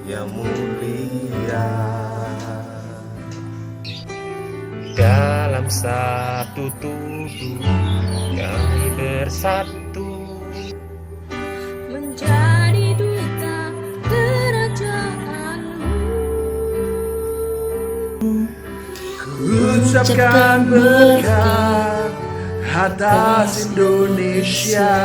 yang mulia. Dalam satu tubuh kami bersatu, menjadi duta kerajaanmu. Ucapkan berkat atas Indonesia,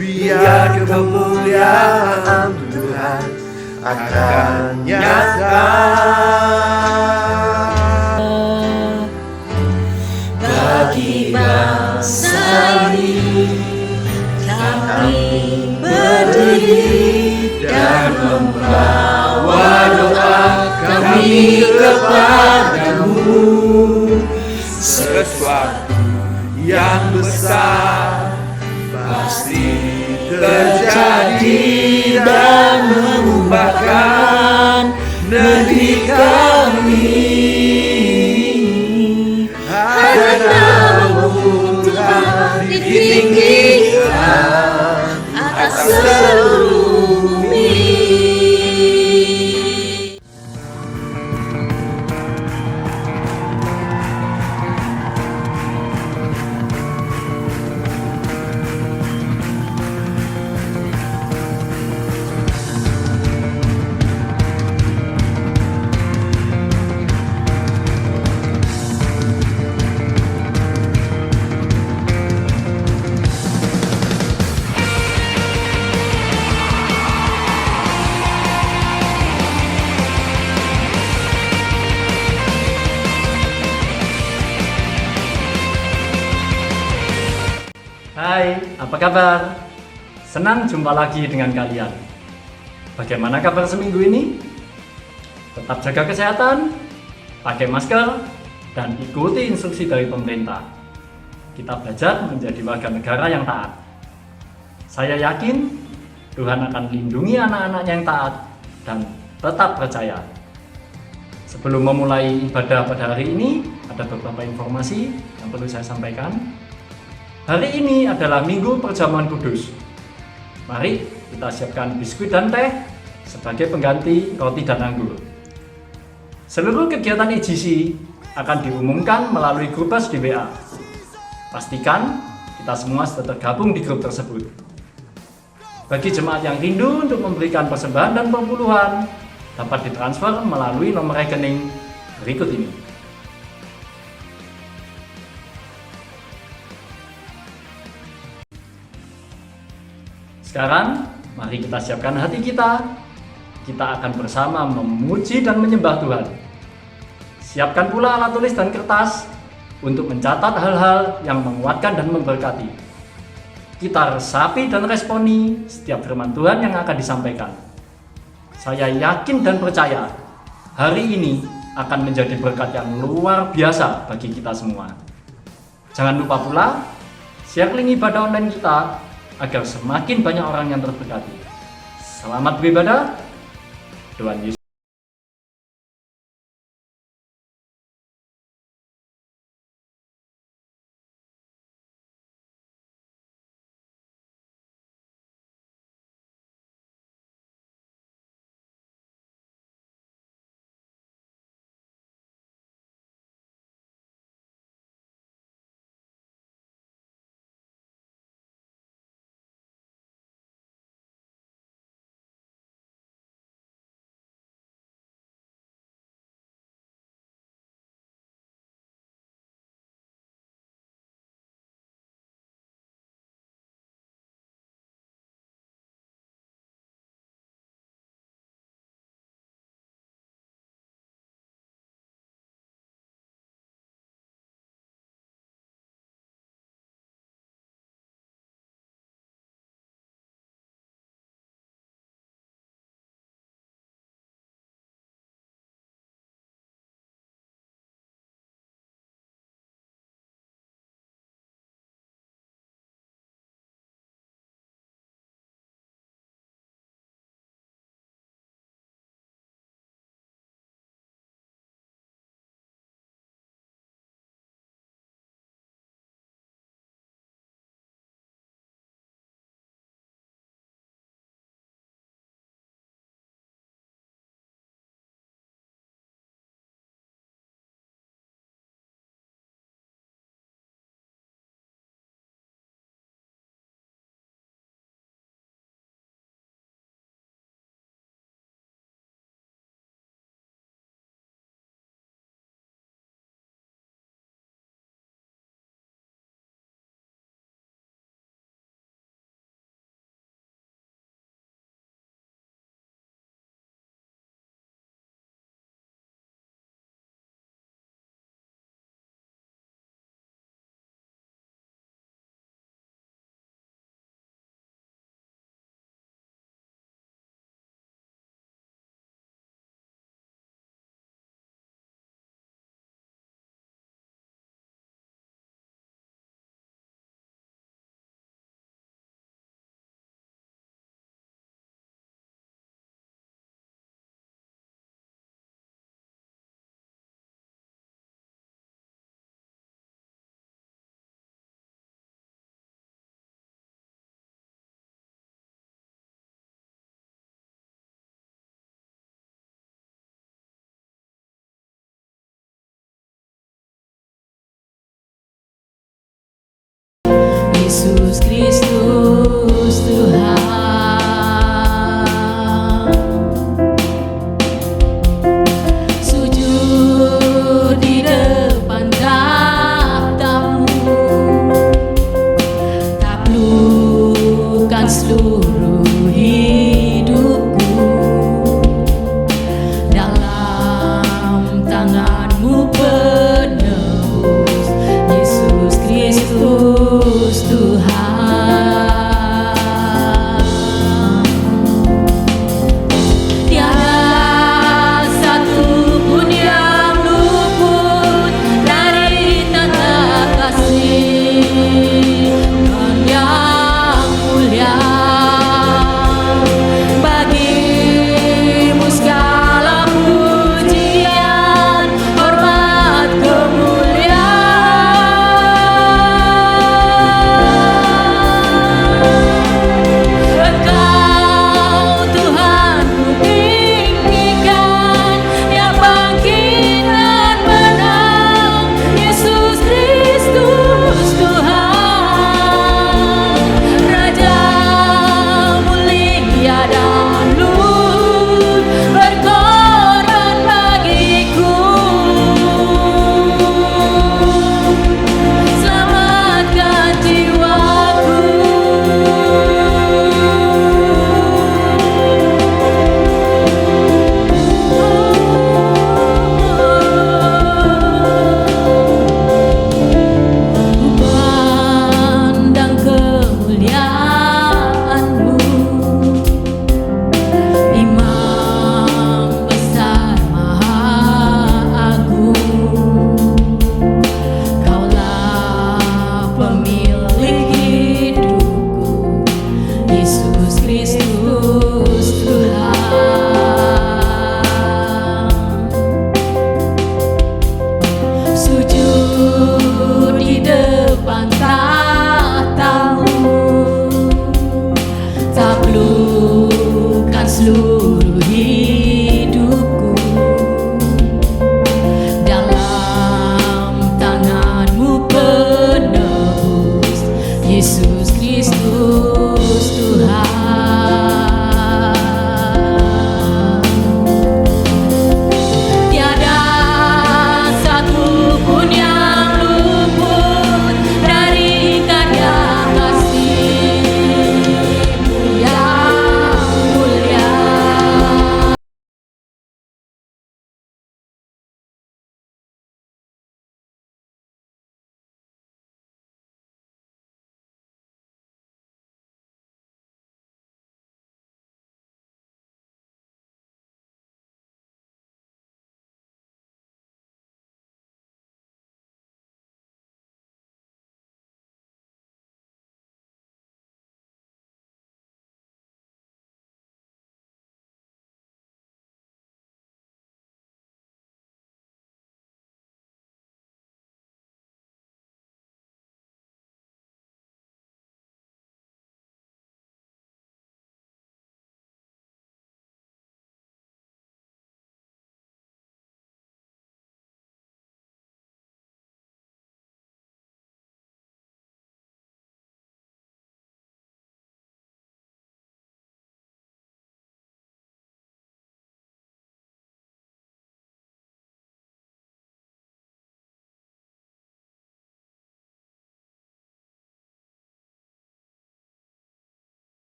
biar kemuliaan Tuhan akan nyata. Bagi bangsa ini kami berdiri dan membawa doa kami kepadamu. Sesuatu yang besar pasti terjadi dan mengubahkan negeri kami. Ada namamu Tuhan ditinggikan atas seluruh bumi. Hai, apa kabar? Senang jumpa lagi dengan kalian. Bagaimana kabar seminggu ini? Tetap jaga kesehatan, pakai masker, dan ikuti instruksi dari pemerintah. Kita belajar menjadi warga negara yang taat. Saya yakin Tuhan akan lindungi anak-anaknya yang taat dan tetap percaya. Sebelum memulai ibadah pada hari ini, ada beberapa informasi yang perlu saya sampaikan. Hari ini adalah Minggu Perjamuan Kudus. Mari kita siapkan biskuit dan teh sebagai pengganti roti dan anggur. Seluruh kegiatan EGC akan diumumkan melalui grup bus di WA. Pastikan kita semua sudah tergabung di grup tersebut. Bagi jemaat yang rindu untuk memberikan persembahan dan perpuluhan, dapat ditransfer melalui nomor rekening berikut ini. Sekarang, mari kita siapkan hati kita. Kita akan bersama memuji dan menyembah Tuhan. Siapkan pula alat tulis dan kertas untuk mencatat hal-hal yang menguatkan dan memberkati. Kita resapi dan responi setiap firman Tuhan yang akan disampaikan. Saya yakin dan percaya hari ini akan menjadi berkat yang luar biasa bagi kita semua. Jangan lupa pula share link ibadah online kita agar semakin banyak orang yang terberkati. Selamat beribadah. Tuhan Yesus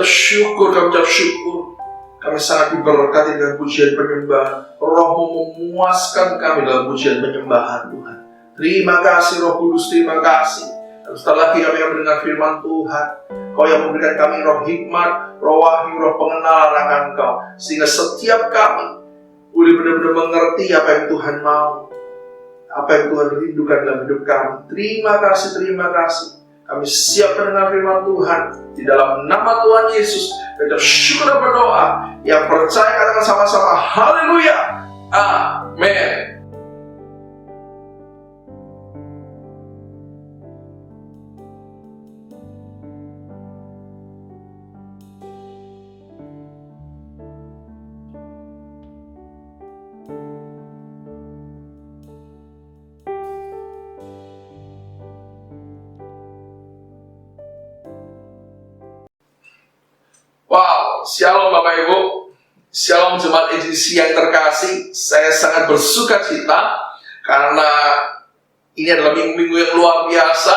syukur, kami ucap syukur. Kami sangat diberkati dengan pujian penyembahan. Roh-Mu memuaskan kami dalam pujian penyembahan Tuhan. Terima kasih Roh Kudus, terima kasih. Dan setelah lagi kami akan mendengar firman Tuhan. Kau yang memberikan kami roh hikmat, roh wahyu, roh pengenalan akan Kau. Sehingga setiap kami boleh benar-benar mengerti apa yang Tuhan mau, apa yang Tuhan rindukan dalam hidup kami. Terima kasih, terima kasih. Kami siap mendengar firman Tuhan. Di dalam nama Tuhan Yesus, kita syukur dan berdoa. Yang percaya katakan sama-sama, haleluya, amin. Wow, shalom Bapak Ibu, shalom jemaat edisi yang terkasih. Saya sangat bersuka cita karena ini adalah minggu-minggu yang luar biasa.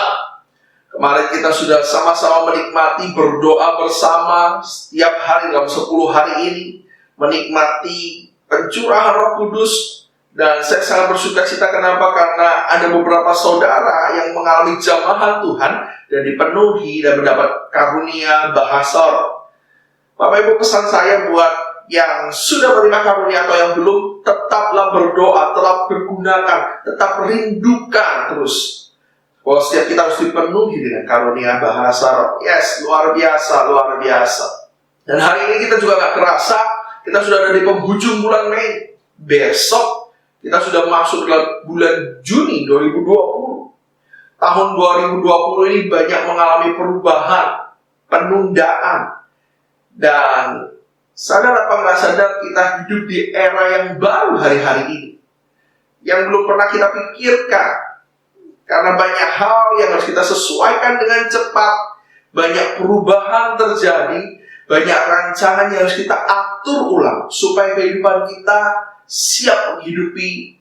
Kemarin kita sudah sama-sama menikmati berdoa bersama setiap hari dalam 10 hari ini, menikmati pencurahan Roh Kudus. Dan saya sangat bersuka cita, kenapa? Karena ada beberapa saudara yang mengalami jamahan Tuhan dan dipenuhi dan mendapat karunia bahasa roh. Bapak Ibu, pesan saya buat yang sudah menerima karunia atau yang belum, tetaplah berdoa, tetap bergunakan, tetap rindukan terus. Bahwa setiap kita harus dipenuhi dengan karunia bahasa roh. Yes, luar biasa, luar biasa. Dan hari ini kita juga gak kerasa, kita sudah ada di penghujung bulan Mei. Besok kita sudah masuk dalam bulan Juni 2020. Tahun 2020 ini banyak mengalami perubahan, penundaan. Dan sadar apa nggak sadar, kita hidup di era yang baru hari-hari ini, yang belum pernah kita pikirkan. Karena banyak hal yang harus kita sesuaikan dengan cepat, banyak perubahan terjadi, banyak rancangan yang harus kita atur ulang supaya kehidupan kita siap menghidupi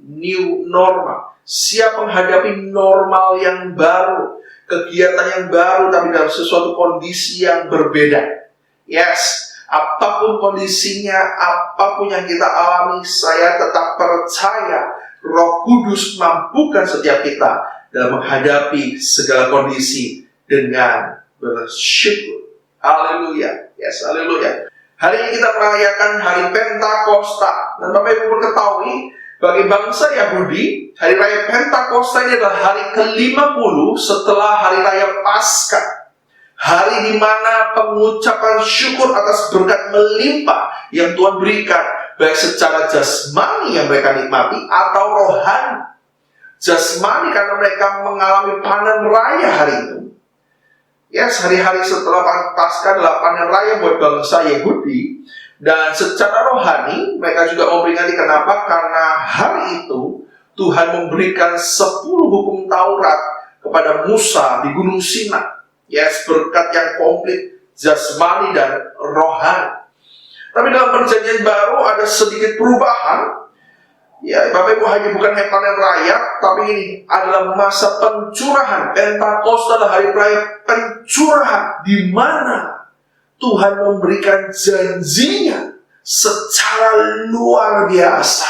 new normal, siap menghadapi normal yang baru, kegiatan yang baru tapi dalam sesuatu kondisi yang berbeda. Yes, apapun kondisinya, apapun yang kita alami, saya tetap percaya Roh Kudus mampukan setiap kita dalam menghadapi segala kondisi dengan bersyukur. Haleluya. Yes, haleluya. Hari ini kita merayakan hari Pentakosta. Dan Bapak Ibu ketahui, bagi bangsa Yahudi, hari raya Pentakosta ini adalah hari ke-50 setelah hari raya Paskah. Hari di mana pengucapan syukur atas berkat melimpah yang Tuhan berikan, baik secara jasmani yang mereka nikmati atau rohani. Jasmani karena mereka mengalami panen raya hari itu. Yes, hari-hari setelah Paskah adalah panen raya buat bangsa Yahudi. Dan secara rohani mereka juga memperingati, kenapa? Karena hari itu Tuhan memberikan 10 hukum Taurat kepada Musa di Gunung Sinai. Yes, berkat yang komplit, jasmani dan rohani. Tapi dalam perjanjian baru ada sedikit perubahan. Ya, Bapak Ibu, hanya bukan panen raya, tapi ini adalah masa pencurahan. Pentakosta adalah hari raya pencurahan, di mana Tuhan memberikan janjinya secara luar biasa.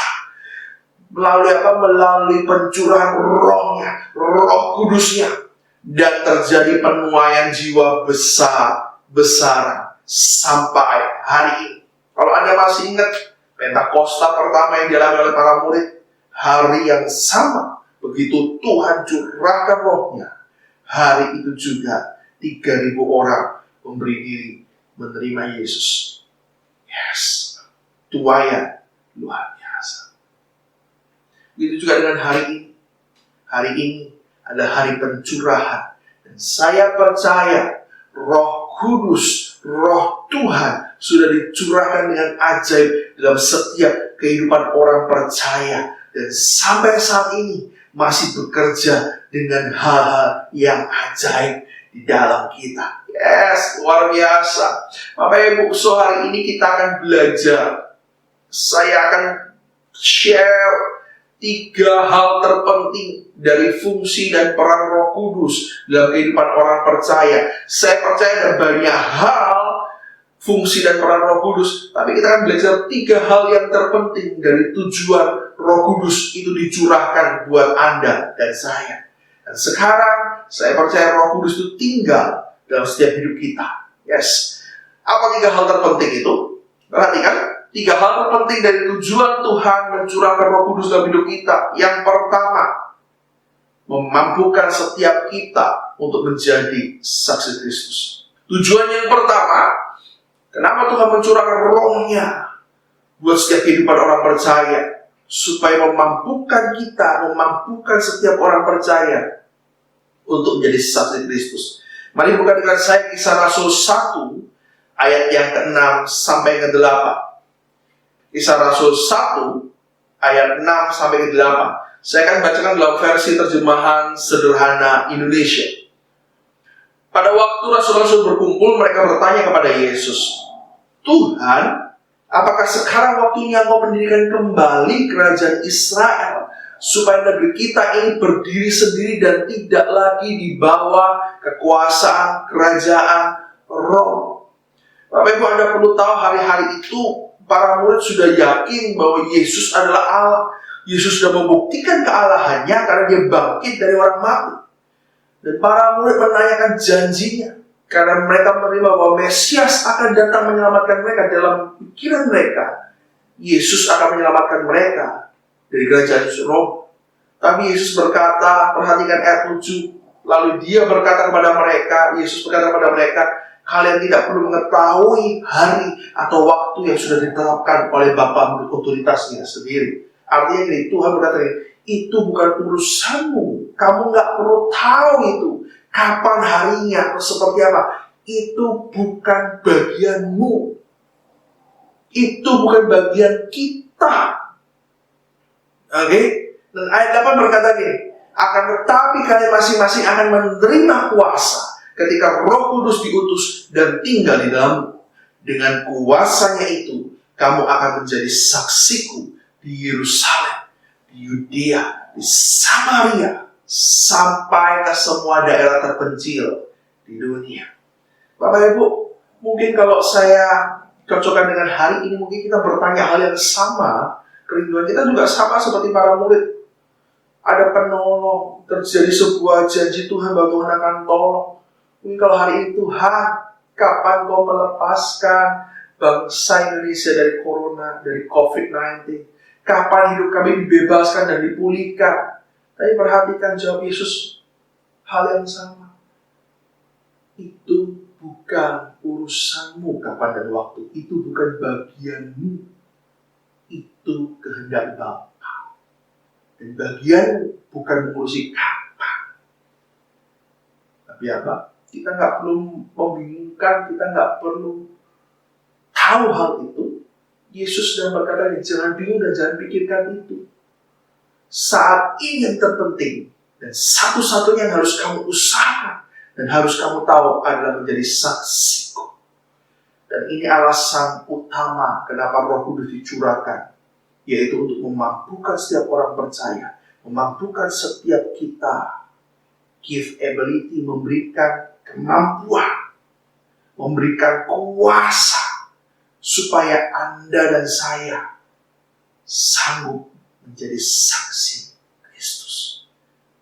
Melalui apa? Melalui pencurahan rohnya, Roh Kudusnya. Dan terjadi penuaian jiwa besar-besaran sampai hari ini. Kalau Anda masih ingat Pentakosta pertama yang dialami oleh para murid, hari yang sama begitu Tuhan curahkan rohnya, hari itu juga 3.000 orang memberi diri menerima Yesus. Yes, tuaian luar biasa. Begitu juga dengan hari ini. Hari ini adalah hari pencurahan. Dan saya percaya Roh Kudus, Roh Tuhan sudah dicurahkan dengan ajaib dalam setiap kehidupan orang percaya. Dan sampai saat ini masih bekerja dengan hal-hal yang ajaib di dalam kita. Yes, luar biasa. Bapak Ibu, so hari ini kita akan belajar. Saya akan share 3 hal terpenting dari fungsi dan peran Roh Kudus dalam kehidupan orang percaya. Saya percaya ada banyak hal fungsi dan peran Roh Kudus, tapi kita akan belajar 3 hal yang terpenting dari tujuan Roh Kudus itu dicurahkan buat Anda dan saya. Dan sekarang saya percaya Roh Kudus itu tinggal dalam setiap hidup kita. Yes. Apa 3 hal terpenting itu? Perhatikan, 3 hal terpenting dari tujuan Tuhan mencurahkan Roh Kudus dalam hidup kita. Yang pertama, memampukan setiap kita untuk menjadi saksi Kristus. Tujuan yang pertama, kenapa Tuhan mencurahkan Roh-Nya buat setiap kehidupan orang percaya? Supaya memampukan kita, memampukan setiap orang percaya untuk menjadi saksi Kristus. Mari buka dengan saya Kisah Rasul 1 ayat yang ke-6 sampai ke-8. Kisah Rasul 1 ayat 6 sampai ke-8. Saya akan bacakan dalam versi terjemahan sederhana Indonesia. Pada waktu rasul-rasul berkumpul, mereka bertanya kepada Yesus, Tuhan, apakah sekarang waktunya Engkau mendirikan kembali kerajaan Israel, supaya negeri kita ini berdiri sendiri dan tidak lagi di bawah kekuasaan kerajaan Rom? Bapak Ibu, Anda perlu tahu hari-hari itu para murid sudah yakin bahwa Yesus adalah Allah. Yesus sudah membuktikan kealahannya karena dia bangkit dari orang mati. Dan para murid menanyakan janjinya, karena mereka menerima bahwa Mesias akan datang menyelamatkan mereka. Dalam pikiran mereka, Yesus akan menyelamatkan mereka dari kerajaan Rom. Tapi Yesus berkata, perhatikan ayat 7, lalu dia berkata kepada mereka, Yesus berkata kepada mereka, kalian tidak perlu mengetahui hari atau waktu yang sudah ditetapkan oleh Bapa menurut otoritasnya sendiri. Artinya gini, Tuhan berkata gini, itu bukan urusanmu. Kamu nggak perlu tahu itu kapan harinya atau seperti apa. Itu bukan bagianmu. Itu bukan bagian kita. Oke? Dan ayat 8 berkata gini, akan tetapi kalian masing-masing akan menerima kuasa ketika Roh Kudus diutus dan tinggal di dalammu. Dengan kuasanya itu, kamu akan menjadi saksiku di Yerusalem, di Yudea, di Samaria, sampai ke semua daerah terpencil di dunia. Bapak Ibu, mungkin kalau saya cocokkan dengan hari ini, mungkin kita bertanya hal yang sama. Kerinduan kita juga sama seperti para murid. Ada penolong, terjadi sebuah janji Tuhan bahwa Tuhan akan tolong. Mungkin kalau hari ini, Tuhan, kapan Kau melepaskan bangsa Indonesia dari corona, dari COVID-19? Kapan hidup kami dibebaskan dan dipulihkan? Tapi perhatikan jawab Yesus, hal yang sama. Itu bukan urusanmu kapan dan waktu. Itu bukan bagianmu. Itu kehendak Bapa. Dan bagianmu bukan mengurusi kapan. Tapi apa? Kita nggak perlu membingungkan, kita nggak perlu tahu hal itu. Yesus sudah berkata, jangan bingung dan jangan pikirkan itu. Saat ini yang terpenting dan satu-satunya yang harus kamu usahakan dan harus kamu tahu adalah menjadi saksiku. Dan ini alasan utama kenapa Roh Kudus dicurahkan, yaitu untuk memampukan setiap orang percaya, memampukan setiap kita, give ability, memberikan kemampuan, memberikan kuasa, supaya Anda dan saya sanggup menjadi saksi Kristus.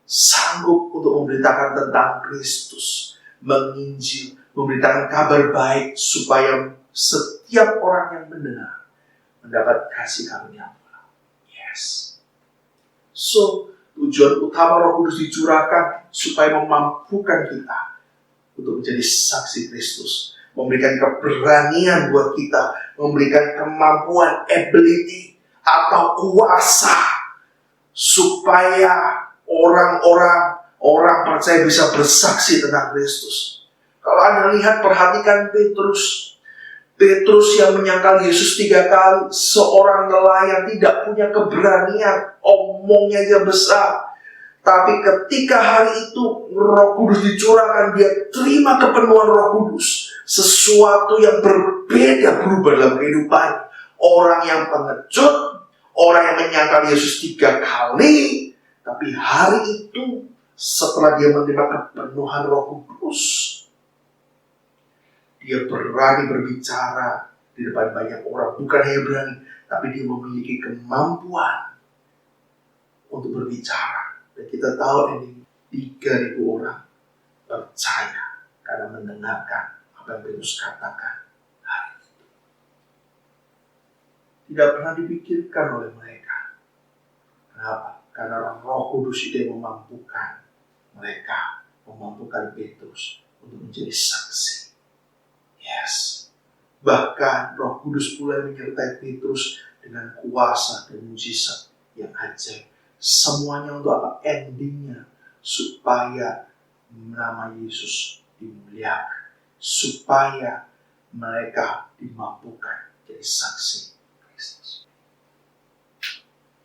Sanggup untuk memberitakan tentang Kristus, menginjil, memberitakan kabar baik, supaya setiap orang yang mendengar mendapat kasih karunia Tuhan. Yes. So, tujuan utama Roh Kudus dicurahkan supaya memampukan kita untuk menjadi saksi Kristus. Memberikan keberanian buat kita, memberikan kemampuan, ability, atau kuasa, supaya orang percaya bisa bersaksi tentang Kristus. Kalau Anda lihat, perhatikan Petrus. Petrus yang menyangkal Yesus 3 kali, seorang nelayan tidak punya keberanian, omongnya aja besar. Tapi ketika hari itu Roh Kudus dicurahkan, dia terima kepenuhan Roh Kudus. Sesuatu yang berbeda berubah dalam kehidupan. Orang yang pengecut, orang yang menyangkal Yesus 3 kali, tapi hari itu setelah dia menerima kepenuhan Roh Kudus, Dia berani berbicara di depan banyak orang. Bukan hanya berani, tapi dia memiliki kemampuan untuk berbicara. Dan kita tahu ini 3.000 orang percaya karena mendengarkan apa yang Petrus katakan hari itu. Tidak pernah dipikirkan oleh mereka. Kenapa? Karena Roh Kudus itu yang memampukan mereka, memampukan Petrus untuk menjadi saksi. Yes. Bahkan Roh Kudus pula menyertai Petrus dengan kuasa dan mujizat yang ajaib. Semuanya untuk apa? Endingnya supaya nama Yesus dimuliakan, supaya mereka dimampukan jadi saksi Kristus.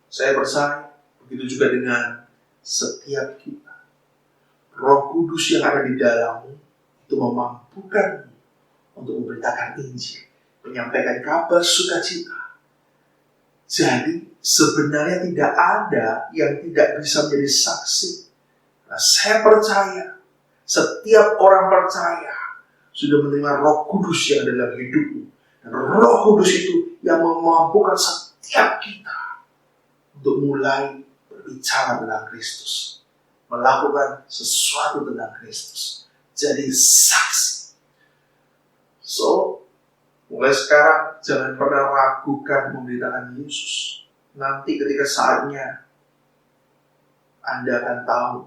Saya percaya begitu juga dengan setiap kita. Roh Kudus yang ada di dalammu itu memampukanmu untuk memberitakan Injil, menyampaikan kabar sukacita. Jadi sebenarnya tidak ada yang tidak bisa menjadi saksi. Nah, saya percaya setiap orang percaya sudah menerima Roh Kudus yang ada dalam hidupmu. Dan Roh Kudus itu yang memampukan setiap kita untuk mulai berbicara tentang Kristus, melakukan sesuatu tentang Kristus, jadi saksi. So, mulai sekarang jangan pernah ragukan memberitakan Yesus. Nanti ketika saatnya Anda akan tahu,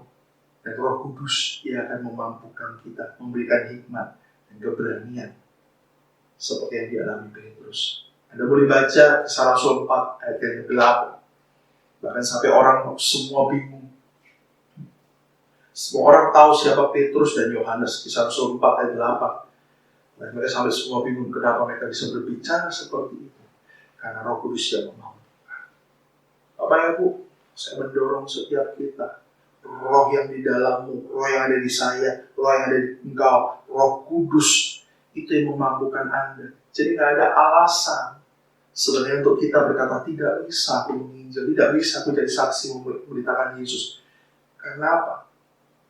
dan Roh Kudus dia akan memampukan kita, memberikan hikmat dan keberanian seperti yang dialami Petrus. Anda boleh baca Kisah Rasul 4 ayat yang ke-8. Bahkan sampai orang semua bingung. Semua orang tahu siapa Petrus dan Yohanes. Kisah Rasul 4 ayat 8. Dan mereka sampai semua bingung kenapa mereka bisa berbicara seperti itu. Karena Roh Kudus yang memampukan. Bapak ya Bu, saya mendorong setiap kita. Roh yang di dalammu, roh yang ada di saya, roh yang ada di engkau, Roh Kudus itu yang memampukan Anda. Jadi nggak ada alasan sebenarnya untuk kita berkata tidak bisa aku menginjil, tidak bisa aku jadi saksi memberitakan Yesus. Karena apa?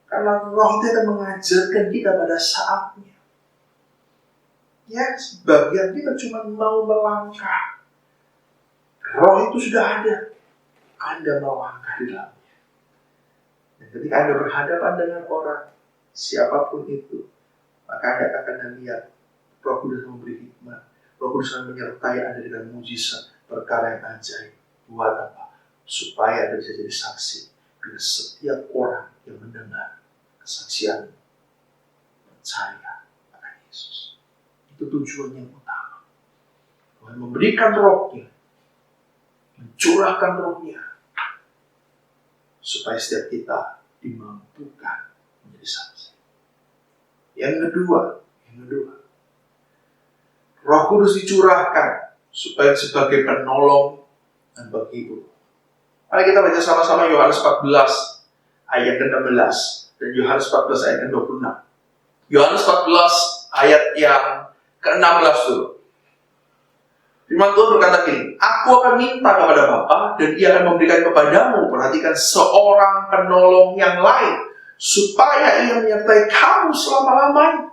Karena Roh itu akan mengajarkan kita pada saatnya. Ya, sebagian kita cuma mau melangkah. Roh itu sudah ada. Anda melangkah di dalamnya. Dan ketika Anda berhadapan dengan orang, siapapun itu, maka Anda akan melihat Roh Kudus memberi hikmat. Roh Kudus akan menyertai Anda dengan mujizat, perkara yang ajaib. Buat apa? Supaya Anda bisa jadi saksi. Bila setiap orang yang mendengar kesaksian percaya akan Yesus. Itu tujuan yang utama. Tuhan memberikan Roh-Nya, mencurahkan Roh-Nya, supaya setiap kita dimampukan menjadi saksi. Yang kedua, Roh Kudus dicurahkan supaya sebagai penolong dan penghibur. Mari kita baca sama-sama Yohanes 14 ayat ke-16 dan Yohanes 14 ayat ke-26. Yohanes 14 ayat yang ke-16 dulu. Firman Tuhan berkata gini, aku akan minta kepada Bapa dan Dia akan memberikan kepadamu, perhatikan, seorang penolong yang lain, supaya Ia menyertai kamu selama-lamanya.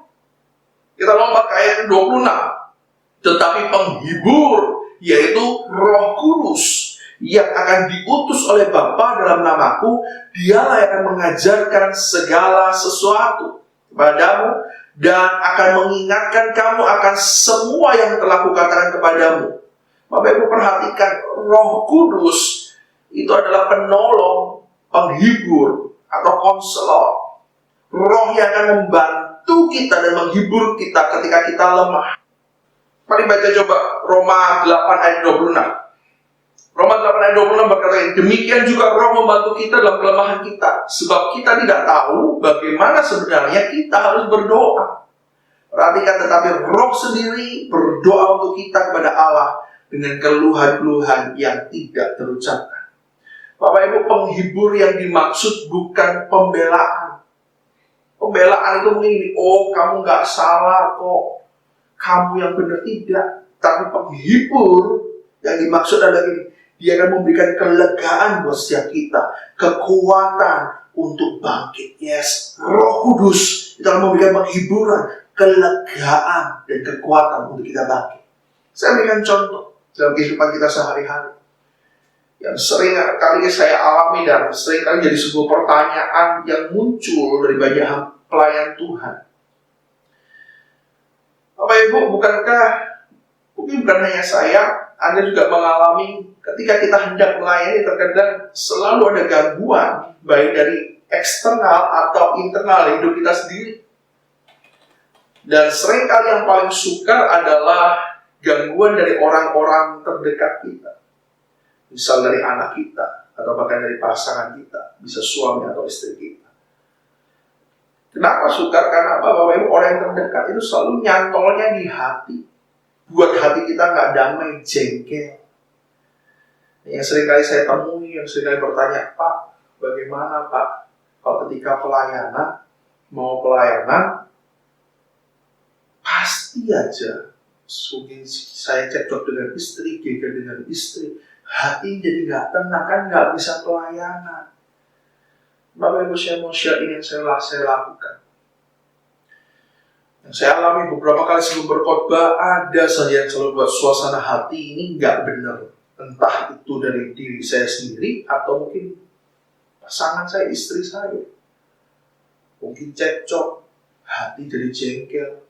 Kita lompat ke ayat 26. Tetapi penghibur, yaitu Roh Kudus, yang akan diutus oleh Bapa dalam namaku, Dialah yang akan mengajarkan segala sesuatu kepadamu dan akan mengingatkan kamu akan semua yang telah kukatakan kepadamu. Bapak Ibu perhatikan, Roh Kudus itu adalah penolong, penghibur atau konselor. Roh yang akan membantu kita dan menghibur kita ketika kita lemah. Mari baca coba Roma 8 ayat 26. Roma 8 ayat 26 berkata, demikian juga Roh membantu kita dalam kelemahan kita, sebab kita tidak tahu bagaimana sebenarnya kita harus berdoa. Perhatikan, tetapi Roh sendiri berdoa untuk kita kepada Allah dengan keluhan-keluhan yang tidak terucapkan. Bapak Ibu, penghibur yang dimaksud bukan pembelaan. Pembelaan itu begini, oh kamu gak salah kok, kamu yang benar, tidak. Tapi penghibur yang dimaksud adalah ini, Dia akan memberikan kelegaan buat setiap kita, kekuatan untuk bangkit. Yes, Roh Kudus itu akan memberikan penghiburan, kelegaan dan kekuatan untuk kita bangkit. Saya berikan contoh dalam kehidupan kita sehari-hari yang sering kali saya alami dan sering kali jadi sebuah pertanyaan yang muncul dari banyak pelayan Tuhan. Bapak Ibu, mungkin bukan hanya saya, Anda juga mengalami ketika kita hendak melayani, terkadang selalu ada gangguan, baik dari eksternal atau internal hidup kita sendiri. Dan seringkali yang paling sukar adalah gangguan dari orang-orang terdekat kita. Misal dari anak kita, atau bahkan dari pasangan kita, bisa suami atau istri kita. Kenapa sukar? Karena apa? Bapak Ibu, orang yang terdekat itu selalu nyantolnya di hati. Buat hati kita nggak damai, jengkel. Yang sering kali saya temui, yang sering kali bertanya, Pak, bagaimana Pak? Kalau ketika mau pelayanan, pasti aja mungkin saya cekcok dengan istri, geger dengan istri, hati jadi nggak tenang, kan nggak bisa pelayanan. Bapak Ibu, saya mau share ini yang saya lakukan. Yang saya alami beberapa kali sebelum berkhotbah, ada saja yang selalu buat suasana hati ini nggak benar. Entah itu dari diri saya sendiri atau mungkin pasangan saya, istri saya. Mungkin cekcok, hati jadi jengkel.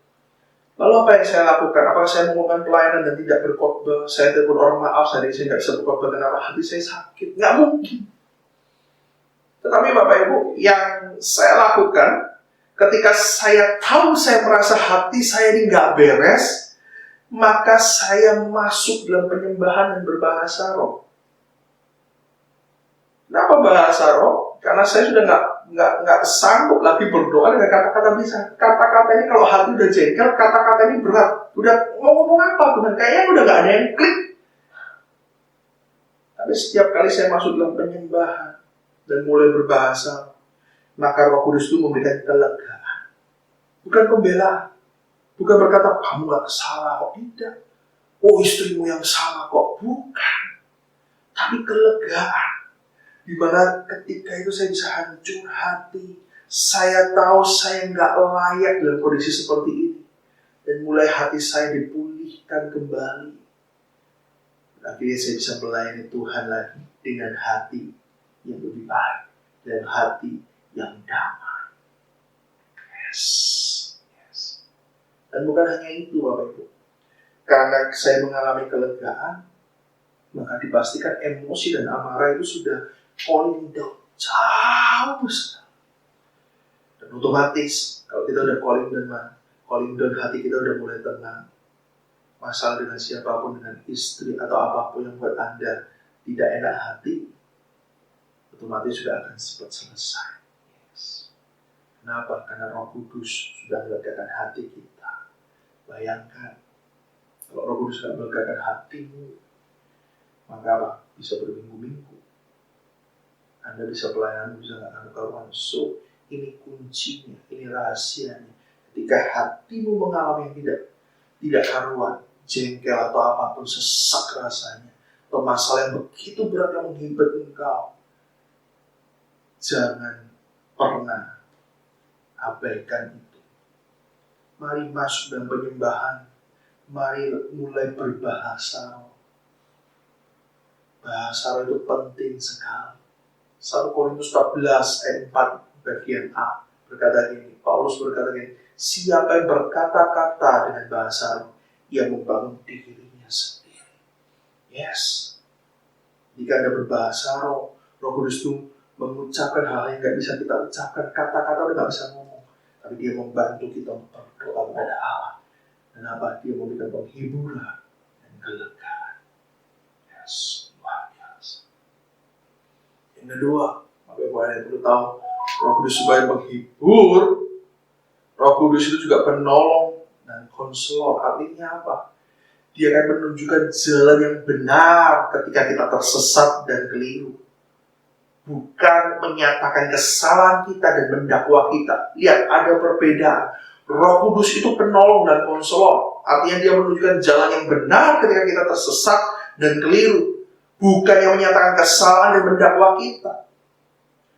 Lalu apa yang saya lakukan? Apakah saya mengumumkan pelayanan dan tidak berkhotbah? Saya telepon orang, maaf, saya nggak bisa berkhotbah, kenapa hati saya sakit? Nggak mungkin. Tetapi Bapak Ibu, yang saya lakukan, ketika saya tahu, saya merasa hati saya ini nggak beres, maka saya masuk dalam penyembahan dan berbahasa roh. Kenapa bahasa roh? Karena saya sudah nggak sanggup lagi berdoa dengan kata-kata bisa. Kata-kata ini kalau hati udah jengkel, kata-kata ini berat. Udah mau ngomong apa Tuhan? Kayaknya udah nggak ada yang klik. Tapi setiap kali saya masuk dalam penyembahan dan mulai berbahasa, maka Roh Kudus itu memberikan kelegaan. Bukan pembelaan. Bukan berkata, kamu gak salah kok. Tidak. Oh, istrimu yang salah kok. Bukan. Tapi kelegaan. Dimana ketika itu saya bisa hancur hati. Saya tahu saya gak layak dalam kondisi seperti ini. Dan mulai hati saya dipulihkan kembali. Akhirnya saya bisa melayani Tuhan lagi dengan hati yang lebih baik dan hati yang damai. Yes. Dan bukan hanya itu Bapak Ibu. Karena saya mengalami kelegaan, maka dipastikan emosi dan amarah itu sudah falling down jauh sekali. Dan otomatis kalau kita udah falling down, hati kita udah mulai tenang. Masalah dengan siapapun, dengan istri atau apapun yang buat Anda tidak enak hati, otomatis sudah akan cepat selesai. Yes. Kenapa? Karena Roh Kudus sudah melegakan hati kita. Bayangkan, kalau Roh Kudus sudah melegakan hatimu, maka apa? Bisa berminggu-minggu. Anda bisa pelayanan, bisa nggak karuan. So, ini kuncinya, ini rahasianya. Ketika hatimu mengalami yang tidak karuan, jengkel atau apapun, sesak rasanya, atau masalah yang begitu berat yang menghimpit engkau, jangan pernah abaikan itu. Mari masuk dalam penyembahan. Mari mulai berbahasa. Bahasa itu penting sekali. 1 Korintus 14 ayat 4 bagian A berkata ini. Paulus berkata ini, siapa yang berkata-kata dengan bahasa roh, ia membangun dirinya sendiri. Yes. Jika Anda berbahasa roh, Roh Kudus itu mengucapkan hal yang tidak bisa kita ucapkan. Kata-kata udah tidak bisa ngomong. Tapi dia membantu kita untuk berdoa kepada Allah. Dan apa? Dia memberikan penghiburan dan kelegaan. Yes, luar biasa. Yang kedua, Bapak Ibu yang perlu tahu, Roh Kudus supaya menghibur, Roh Kudus itu juga penolong dan konselor. Artinya apa? Dia akan menunjukkan jalan yang benar ketika kita tersesat dan keliru. Bukan menyatakan kesalahan kita dan mendakwa kita. Lihat, ada perbedaan. Roh Kudus itu penolong dan konselor. Artinya dia menunjukkan jalan yang benar ketika kita tersesat dan keliru. Bukan yang menyatakan kesalahan dan mendakwa kita.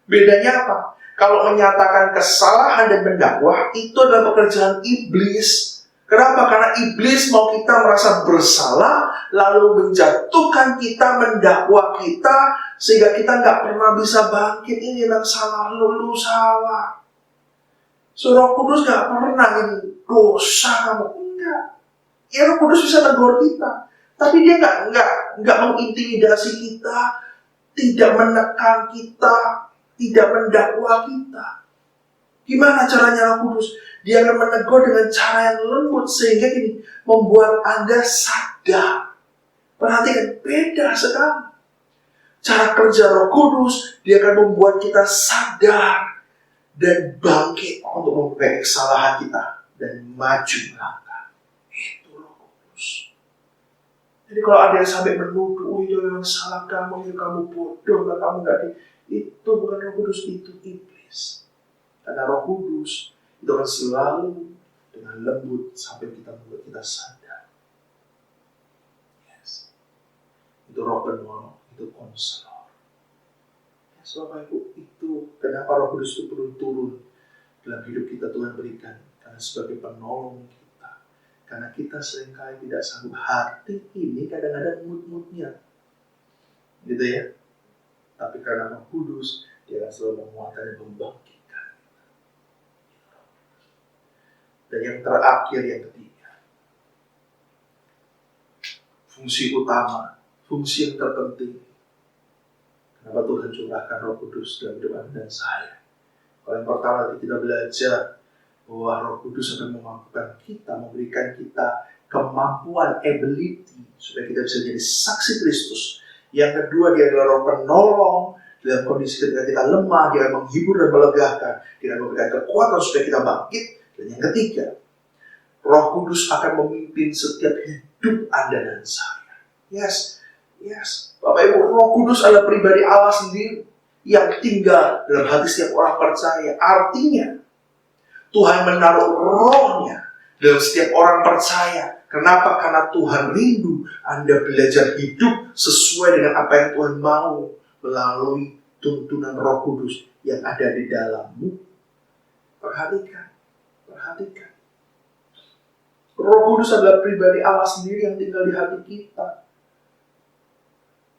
Bedanya apa? Kalau menyatakan kesalahan dan mendakwah, itu adalah pekerjaan iblis. Kenapa? Karena iblis mau kita merasa bersalah, lalu menjatuhkan kita, mendakwa kita, sehingga kita nggak pernah bisa bangkit. Ini yang salah, lu salah. Roh Kudus nggak pernah ini dosa kamu. Enggak. Ya Roh Kudus bisa tegur kita, tapi dia nggak mengintimidasi kita, tidak menekan kita, tidak mendakwa kita. Gimana caranya Roh Kudus? Dia akan menegur dengan cara yang lembut sehingga ini membuat Anda sadar. Perhatikan, beda sekali. Cara kerja Roh Kudus, dia akan membuat kita sadar dan bangkit untuk memperbaiki kesalahan kita dan maju melangkah. Itu Roh Kudus. Jadi kalau ada yang sampai menuduh, itu yang salah kamu, itu kamu bodoh, kamu nggak itu bukan Roh Kudus, itu iblis. Karena Roh Kudus itu akan selalu dengan lembut sampai kita membuat kita sadar. Yes. Itu Roh penolong, itu konselor. Yes, Bapak Ibu, itu kenapa Roh Kudus itu perlu turun dalam hidup kita. Tuhan berikan karena sebagai penolong kita. Karena kita seringkali tidak sanggup. Hati ini kadang-kadang mood-moodnya, gitu ya. Tapi karena Roh Kudus, dia akan selalu menguatkan dan membangkitkan. Dan yang terakhir, yang ketiga, fungsi utama, fungsi yang terpenting. Kenapa Tuhan curahkan Roh Kudus dalam hidup Anda dan saya? Kalau yang pertama, kita belajar bahwa Roh Kudus akan memampukan kita, memberikan kita kemampuan, ability, supaya kita bisa jadi saksi Kristus. Yang kedua, dia adalah Roh penolong. Dalam kondisi ketika kita lemah, dia akan menghibur dan melegakan. Dia akan memberikan kekuatan supaya kita bangkit. Dan yang ketiga, Roh Kudus akan memimpin setiap hidup Anda dan saya. Yes. Bapak Ibu, Roh Kudus adalah pribadi Allah sendiri yang tinggal dalam hati setiap orang percaya. Artinya, Tuhan menaruh Roh-Nya dalam setiap orang percaya. Kenapa? Karena Tuhan rindu Anda belajar hidup sesuai dengan apa yang Tuhan mau melalui tuntunan Roh Kudus yang ada di dalammu. Perhatikan. Roh Kudus adalah pribadi Allah sendiri yang tinggal di hati kita.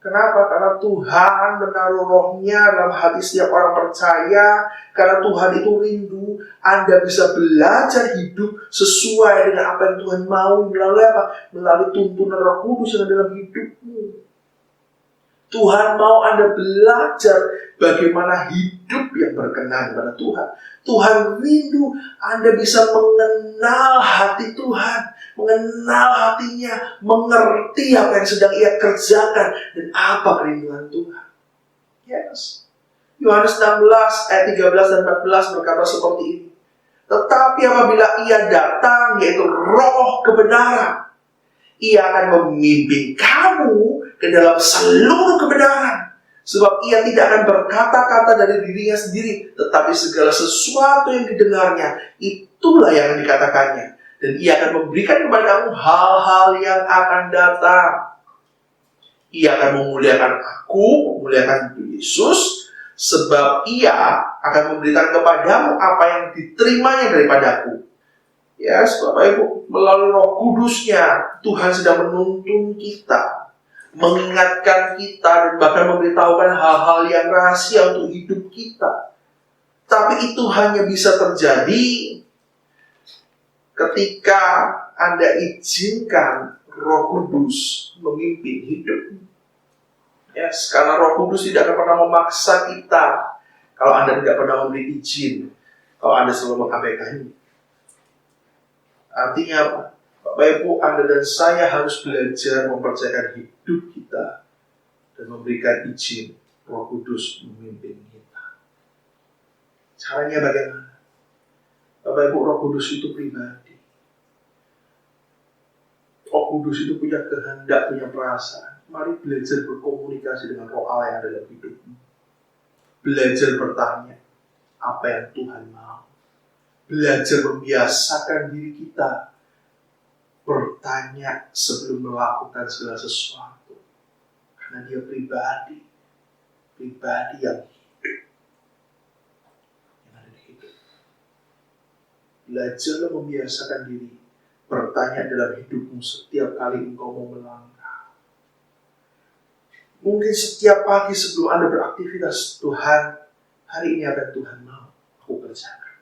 Kenapa? Karena Tuhan menaruh Roh-Nya dalam hati setiap orang percaya. Karena Tuhan itu rindu Anda bisa belajar hidup sesuai dengan apa yang Tuhan mau. Melalui apa? Melalui tuntunan Roh Kudus yang ada dalam hidupmu. Tuhan mau Anda belajar bagaimana hidup yang berkenan kepada Tuhan. Tuhan rindu Anda bisa mengenal hati Tuhan, mengenal hatinya, mengerti apa yang sedang Ia kerjakan dan apa kerinduan Tuhan. Yes. Yohanes 16 ayat 13 dan 14 berkata seperti ini. Tetapi apabila Ia datang, yaitu Roh kebenaran, Ia akan memimpin kamu ke dalam seluruh kebenaran. Sebab Ia tidak akan berkata-kata dari dirinya sendiri, tetapi segala sesuatu yang didengarnya, itulah yang dikatakannya. Dan Ia akan memberikan kepada kamu hal-hal yang akan datang. Ia akan memuliakan aku, memuliakan Yesus, sebab Ia akan memberikan kepadamu apa yang diterimanya daripadaku. Ya, Bapak Ibu, melalui Roh Kudusnya, Tuhan sedang menuntun kita, mengingatkan kita, dan bahkan memberitahukan hal-hal yang rahasia untuk hidup kita. Tapi itu hanya bisa terjadi ketika Anda izinkan Roh Kudus memimpin hidupmu. Yes, karena Roh Kudus tidak akan pernah memaksa kita kalau Anda tidak pernah memberi izin, kalau Anda selalu mengabaikannya. Artinya apa? Bapak Ibu, Anda dan saya harus belajar mempercayakan hidup kita dan memberikan izin Roh Kudus memimpin kita. Caranya bagaimana? Bapak Ibu, Roh Kudus itu pribadi. Roh Kudus itu punya kehendak, punya perasaan. Mari belajar berkomunikasi dengan Roh Allah yang ada dalam hidupmu. Belajar bertanya apa yang Tuhan mau. Belajar membiasakan diri kita bertanya sebelum melakukan segala sesuatu. Karena dia pribadi yang hidup. belajarlah membiasakan diri bertanya dalam hidupmu setiap kali engkau mau melangkah. Mungkin setiap pagi sebelum Anda beraktivitas, Tuhan, hari ini apa yang Tuhan mau aku kerjakan.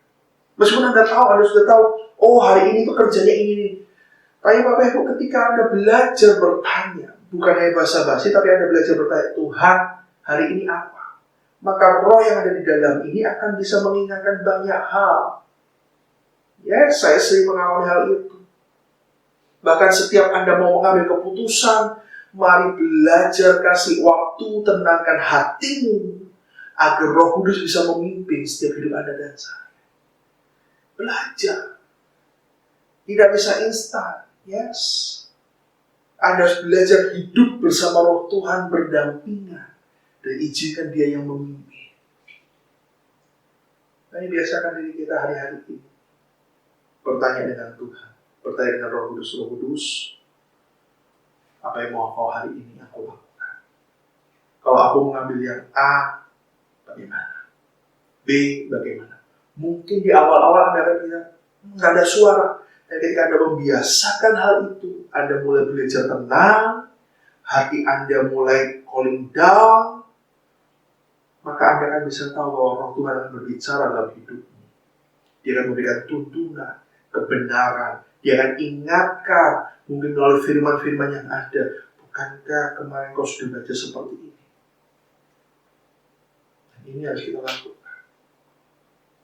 Meskipun Anda tahu, Anda sudah tahu, oh hari ini tuh kerjanya ini. Tapi Bapak Ibu, ketika Anda belajar bertanya, bukan hanya basa-basi, tapi Anda belajar bertanya, Tuhan, hari ini apa? Maka roh yang ada di dalam ini akan bisa mengingatkan banyak hal. Ya, saya sering mengalami hal itu. Bahkan setiap Anda mau mengambil keputusan, mari belajar kasih waktu, tenangkan hatimu, agar Roh Kudus bisa memimpin setiap hidup Anda dan saya. Belajar. Tidak bisa instan. Yes. Anda harus belajar hidup bersama Roh Tuhan berdampingan. Dan izinkan Dia yang memimpin. Nah, biasakan diri kita hari-hari ini. Bertanya dengan Tuhan. Bertanya dengan Roh Kudus. Roh Kudus, apa yang mau kau hari ini aku lakukan? Kalau aku mengambil yang A, bagaimana? B, bagaimana? Mungkin di awal-awal Anda akan bilang, nggak ada suara. Dan ketika Anda membiasakan hal itu, Anda mulai belajar tenang, hati Anda mulai calling down, maka Anda akan bisa tahu bahwa Roh Tuhan akan berbicara dalam hidupmu. Dia akan memberikan tuntunan, kebenaran. Dia akan ingatkan, mungkin melalui firman-firman yang ada. Bukankah kemarin kau sudah baca seperti ini? Dan ini harus kita lakukan.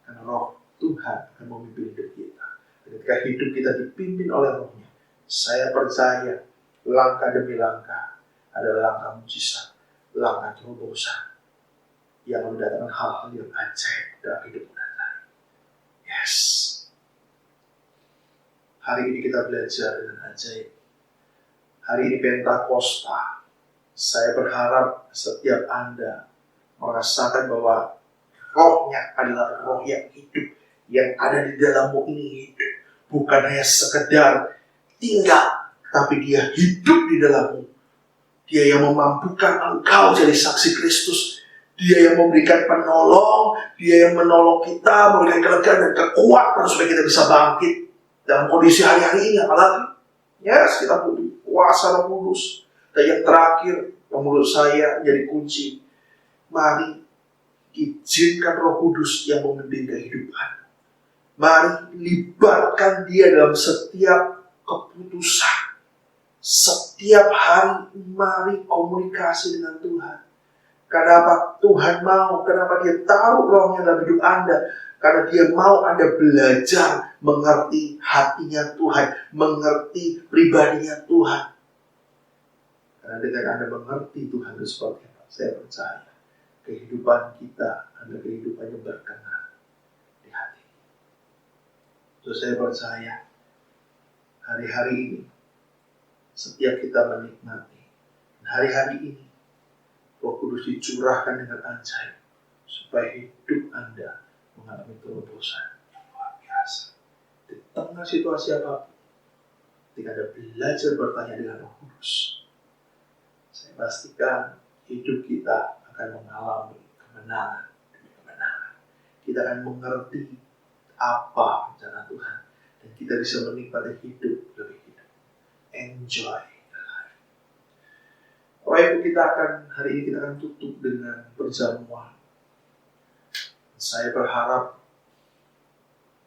Karena Roh Tuhan akan memimpin hidup kita. Ketika hidup kita dipimpin oleh Roh-Nya, saya percaya langkah demi langkah adalah langkah mujizat, langkah terobosan yang mendatangkan hal-hal yang ajaib dalam hidup kita. Yes. Hari ini kita belajar dengan ajaib. Hari ini Pentakosta. Saya berharap setiap Anda merasakan bahwa Roh-Nya adalah Roh yang hidup, yang ada di dalammu ini hidup. Bukan hanya sekedar tinggal, tapi Dia hidup di dalammu. Dia yang memampukan engkau jadi saksi Kristus. Dia yang memberikan penolong, Dia yang menolong kita, memberikan kelegaan dan kekuatan supaya kita bisa bangkit dalam kondisi hari-hari ini. Apalagi, yes, kita butuh kuasa Roh Kudus. Dan yang terakhir, yang menurut saya jadi kunci, mari izinkan Roh Kudus yang memimpin kehidupan. Mari libatkan Dia dalam setiap keputusan. Setiap hari, mari komunikasi dengan Tuhan. Kenapa Tuhan mau? Kenapa Dia taruh Roh-Nya dalam hidup Anda? Karena Dia mau Anda belajar mengerti hatinya Tuhan, mengerti pribadinya Tuhan. Karena dengan Anda mengerti Tuhan itu seperti apa, saya percaya kehidupan kita adalah kehidupan yang berkenan di hati. Terus saya percaya hari-hari ini setiap kita menikmati, hari-hari ini Roh Kudus dicurahkan dengan ajaib supaya hidup Anda mengalami terobosan yang luar biasa. Di tengah situasi apapun, ketika Anda belajar bertanya dengan Roh Kudus, saya pastikan hidup kita akan mengalami kemenangan demi kemenangan. Kita akan mengerti apa rencana Tuhan dan kita bisa menikmati hidup lebih hidup. Enjoy the life. Bapak Ibu, kita akan hari ini kita akan tutup dengan perjamuan. Saya berharap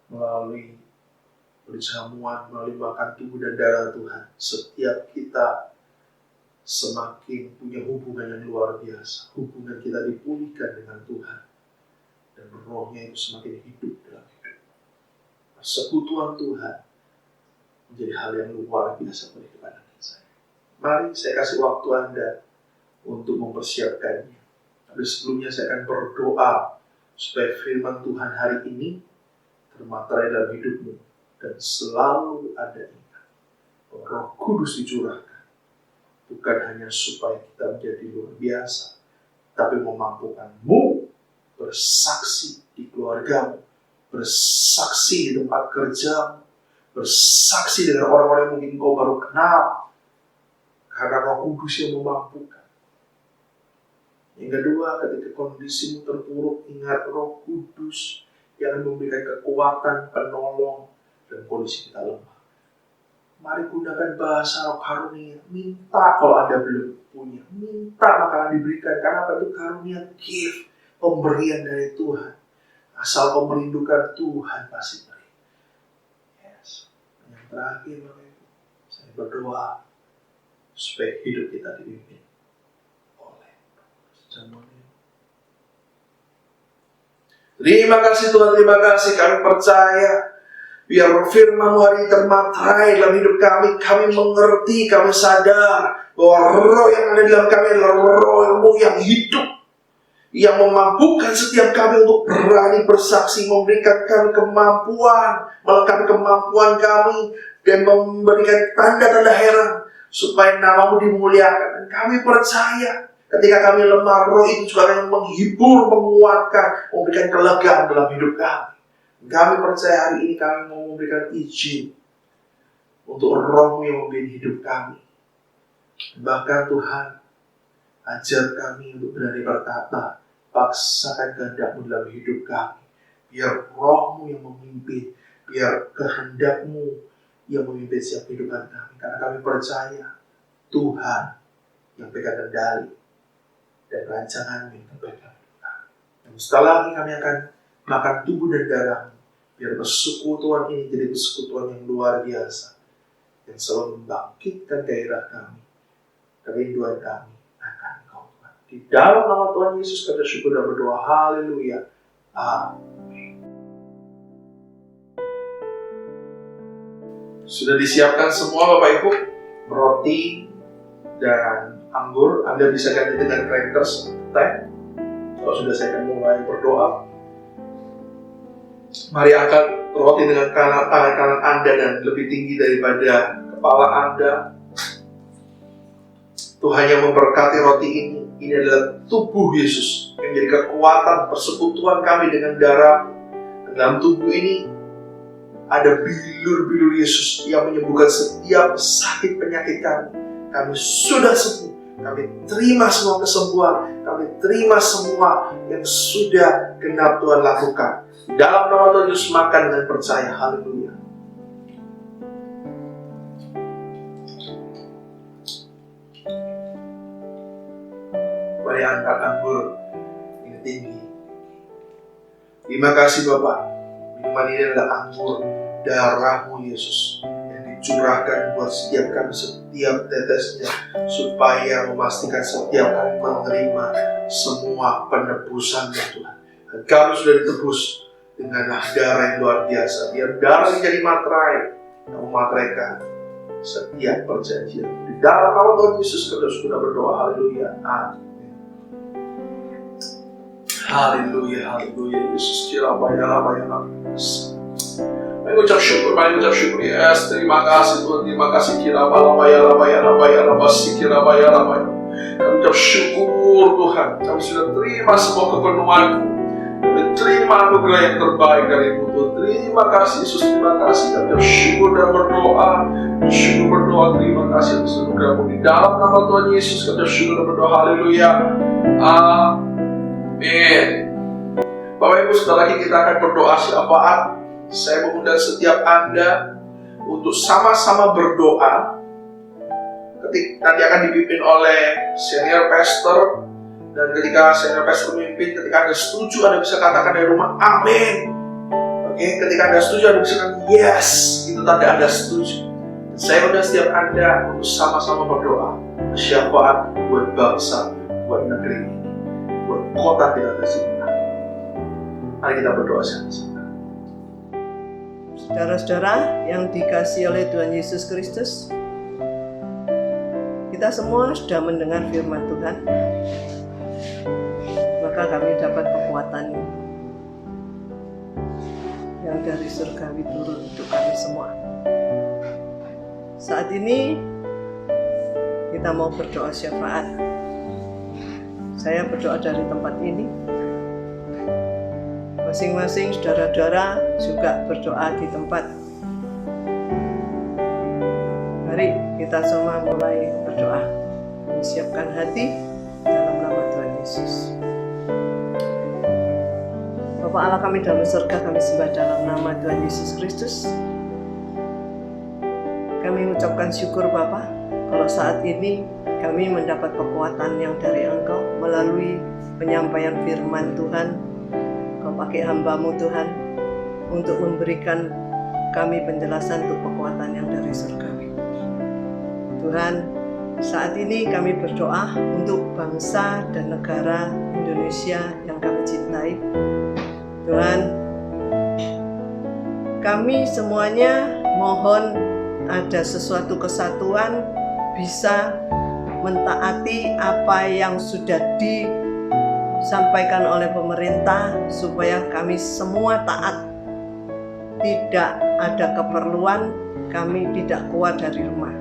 melalui perjamuan, melalui makan tubuh dan darah Tuhan, setiap kita semakin punya hubungan yang luar biasa. Hubungan kita dipulihkan dengan Tuhan. Dan Roh-Nya itu semakin hidup dalam hidup. Persekutuan Tuhan menjadi hal yang luar biasa bagi kepada saya. Mari saya kasih waktu Anda untuk mempersiapkannya. Tapi sebelumnya saya akan berdoa supaya firman Tuhan hari ini termaterai dalam hidupmu. Dan selalu ada ingat bahwa Roh Kudus dicurahkan. Bukan hanya supaya kita menjadi luar biasa, tapi memampukanmu bersaksi di keluargamu, bersaksi di tempat kerjamu, bersaksi dengan orang-orang yang mungkin kau baru kenal, karena Roh Kudus yang memampukan. Yang kedua, ketika kondisimu terpuruk, ingat Roh Kudus Dia akan memberikan kekuatan, penolong, dan kondisi kita lemah. Mari gunakan bahasa roh karunia. Minta kalau Anda belum punya. Minta maka akan diberikan. Karena apa itu karunia? Gift. Pemberian dari Tuhan. Asal kau merindukan Tuhan pasti beri. Yes. Yang terakhir, Bapak Ibu, saya berdoa supaya hidup kita dipimpin oleh Roh. Terima kasih Tuhan, terima kasih. Kami percaya biar firman-Mu hari ini termaterai dalam hidup kami. Kami mengerti, kami sadar bahwa roh yang ada dalam kami adalah roh-Mu yang hidup, yang memampukan setiap kami untuk berani bersaksi, memberikan kami kemampuan, melengkapi kemampuan kami, dan memberikan tanda-tanda heran supaya nama-Mu dimuliakan. Dan kami percaya ketika kami lemah, roh itu juga akan menghibur, menguatkan, memberikan kelegaan dalam hidup kami. Kami percaya hari ini kami mau memberikan izin untuk roh-Mu yang memimpin hidup kami. Bahkan Tuhan, ajar kami untuk berani berkata, paksakan kehendak-Mu dalam hidup kami. Biar roh-Mu yang memimpin, biar kehendak-Mu yang memimpin setiap kehidupan kami. Karena kami percaya Tuhan yang pegang kendali dan rancangan yang terbaik dalam hidup kami. Dan setelah ini kami akan makan tubuh dan darah, biar persekutuan ini jadi persekutuan yang luar biasa, yang selalu membangkitkan gairah kami, kerinduan kami akan Engkau Tuhan. Di dalam nama Tuhan Yesus kami syukur dan berdoa. Haleluya. Amin. Sudah disiapkan semua Bapak Ibu roti dan anggur. Anda bisa ganti dengan crackers, teh. Kalau sudah saya akan mulai berdoa. Mari angkat roti dengan tangan kanan Anda dan lebih tinggi daripada kepala Anda. Tuhan yang memberkati roti ini. Ini adalah tubuh Yesus yang menjadi kekuatan persekutuan kami dengan darah. Dalam tubuh ini ada bilur-bilur Yesus yang menyembuhkan setiap sakit penyakit kami. Kami sudah sembuh. Kami terima semua kesembuhan. Kami terima semua yang sudah genap Tuhan lakukan. Dalam nama Tuhan Yesus makan dan percaya. Haleluya. Mari angkat anggur ini tinggi. Terima kasih Bapak. Minuman ini adalah anggur darah-Mu Yesus yang dicurahkan buat setiap kami, setiap tetesnya, supaya memastikan setiap kami menerima semua penebusan-Nya Tuhan. Dan kami sudah ditebus dengan darah yang luar biasa. Biar darah ini jadi materai, yang memateraikan setiap perjanjian. Di dalam nama Tuhan Yesus kami sudah berdoa. Haleluya. Amin. Haleluya, haleluya. Yesus kirabaya. Mari ucap syukur, yes. Terima kasih Tuhan, terima kasih kirabaya. Kami ucap syukur Tuhan, kami sudah terima semua kepenuhan-Mu. Kami terima anugerah yang terbaik dari-Mu Tuhan. Terima kasih Yesus, terima kasih. Kami ucap syukur dan berdoa. Terima kasih atas anugerah-Mu. Di dalam nama Tuhan Yesus kami ucap syukur dan berdoa. Haleluya. Amin. Bapak Ibu, setelah lagi kita akan berdoa syafaat. Saya mengundang setiap Anda untuk sama-sama berdoa. Nanti akan dipimpin oleh senior pastor. Dan ketika senior pastor memimpin, ketika Anda setuju, Anda bisa katakan dari rumah, amin. Oke, ketika Anda setuju, Anda bisa katakan, yes. Itu tanda Anda setuju. Saya undang setiap Anda untuk sama-sama berdoa. Syafaat buat bangsa, buat negeri ini, buat kota kita tercinta. Mari kita berdoa sama-sama. Saudara-saudara yang dikasihi oleh Tuhan Yesus Kristus, kita semua sudah mendengar firman Tuhan, maka kami dapat kekuatan yang dari surgawi turun untuk kami semua. Saat ini kita mau berdoa syafaat. Saya berdoa dari tempat ini. Masing-masing saudara-saudara juga berdoa di tempat. Mari kita semua mulai berdoa. Siapkan hati dalam nama Tuhan Yesus. Bapa Allah kami dalam surga, kami sembah dalam nama Tuhan Yesus Kristus. Kami mengucapkan syukur Bapa, kalau saat ini kami mendapat kekuatan yang dari Engkau melalui penyampaian firman Tuhan. Kau pakai hamba-Mu Tuhan untuk memberikan kami penjelasan untuk kekuatan yang dari surgawi. Tuhan, saat ini kami berdoa untuk bangsa dan negara Indonesia yang kami cintai. Tuhan, kami semuanya mohon ada sesuatu kesatuan, bisa mentaati apa yang sudah disampaikan oleh pemerintah, supaya kami semua taat. Tidak ada keperluan kami tidak keluar dari rumah.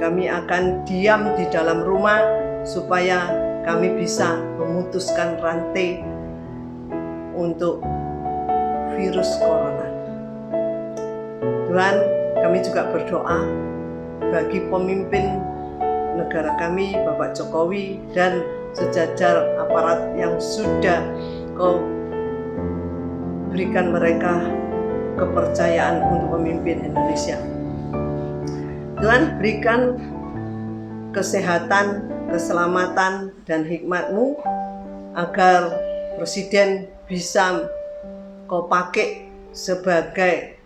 Kami akan diam di dalam rumah supaya kami bisa memutuskan rantai untuk virus corona. Tuhan, kami juga berdoa bagi pemimpin negara kami, Bapak Jokowi dan sejajar aparat yang sudah Kau berikan mereka kepercayaan untuk memimpin Indonesia. Tuhan, berikan kesehatan, keselamatan dan hikmat-Mu agar Presiden bisa Kau pakai sebagai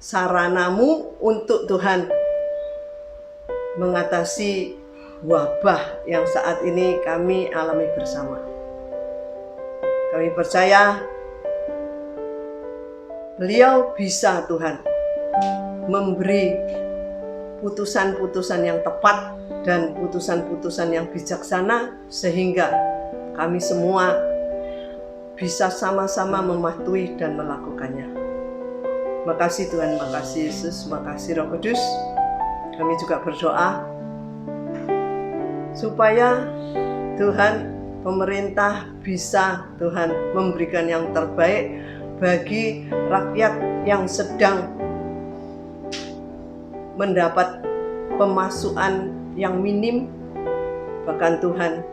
sarana-Mu untuk Tuhan mengatasi wabah yang saat ini kami alami bersama. Kami percaya Beliau bisa Tuhan memberi putusan-putusan yang tepat dan putusan-putusan yang bijaksana sehingga kami semua bisa sama-sama mematuhi dan melakukannya. Makasih Tuhan, makasih Yesus, makasih Roh Kudus. Kami juga berdoa supaya Tuhan, pemerintah bisa Tuhan memberikan yang terbaik bagi rakyat yang sedang mendapat pemasukan yang minim. Bahkan Tuhan,